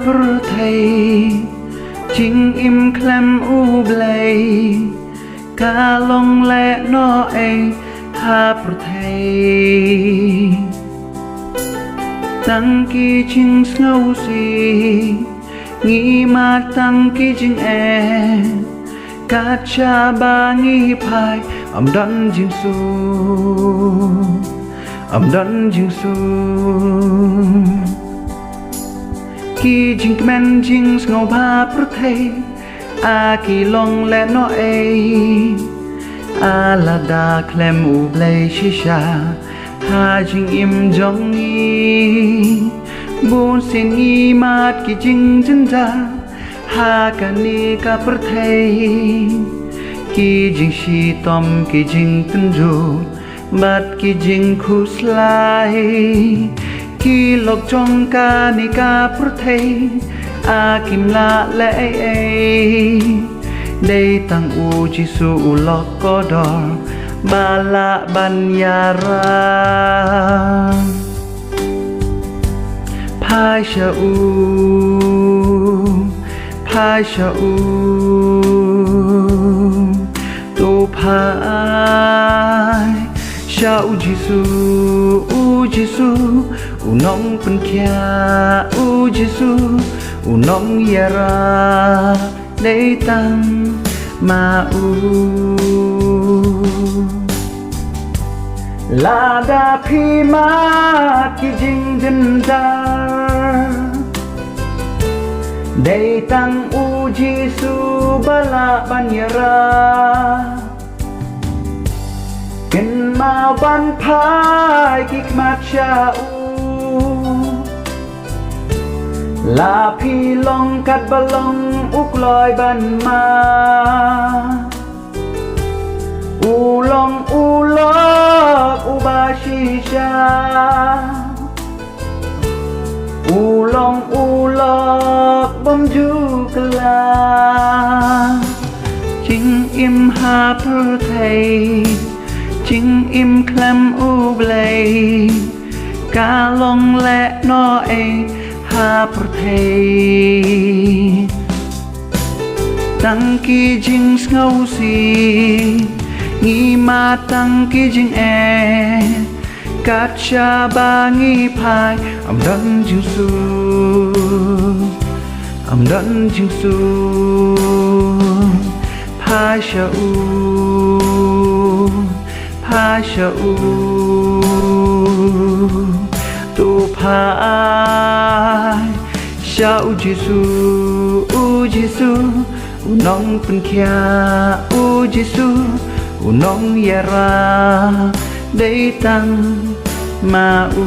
ประเทศจิงอิมแคลมอูเบลกาลงและนอเอหาประเทศตั้งกีจิงสเงาสีงีมาตั้งกีจิงกาชาบางีพายอำดันจิงสูอำดันจิงสูกีจิงแมนจิงสเงาพาประเทศอากีลงและนอเออาลาดาแคลมอูเบลชิชาหาจิงอิมจงงีบูนเสียงงีมาดกีจิงจินจาหากันนี้กับประเทศกีจิงชีตอมกีจิงตันจูบัดกีจิงคุสลายกีลกจงกานิกาประเทศอาคิมลาและได้ตั้งอูจิสูอุลอกกอดอบาลาบัญญาราพาชาอูพาชาอูตูพายชาอูจิสูอูจิสูอูน้องเป็นแค่อูจิสูอูน้องยาราได้ตั้งมาอูลาดาพีมากิจิงดินดาได้ตั้งอูจิสูบาลาบัญญารากินมาบันพายกิกมาชาอูลาพีลงกัดบะลงอุกลอยบันมาอูลงอูลอกอุบาชิชาอูลงอูลอกบมจูกลาจิงอิมหาประเทศจิงอิมแคลมอูเบลกาลงและนอเอหาประเทศตั้งกีจิงสเงาสีงีมาตั้งกีจิงกัดชาบางีพายอำดันจิงสูอำดันจิงสูพาชาอูพาชาอูตูพายชาอูจิสูอูจิสูอูน้องเป็นแค่อูจิสูอูน้องยาราได้ตั้งมาอู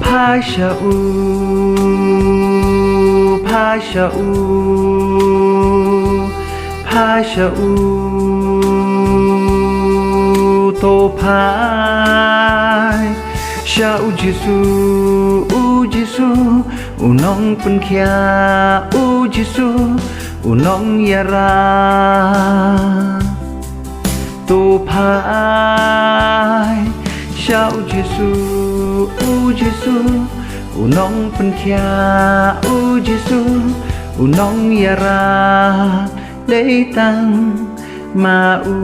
พาชาอูพาชาอูพาชาอูโตพายชาอูจิสูอูจิสูอูน้องเป็นแค่อูจิสูอูน้องยาราโตพายชาอูจิสูอูจิสูอูน้องเป็นแค่อูจิสูอูน้องยาราได้ตั้งมาอู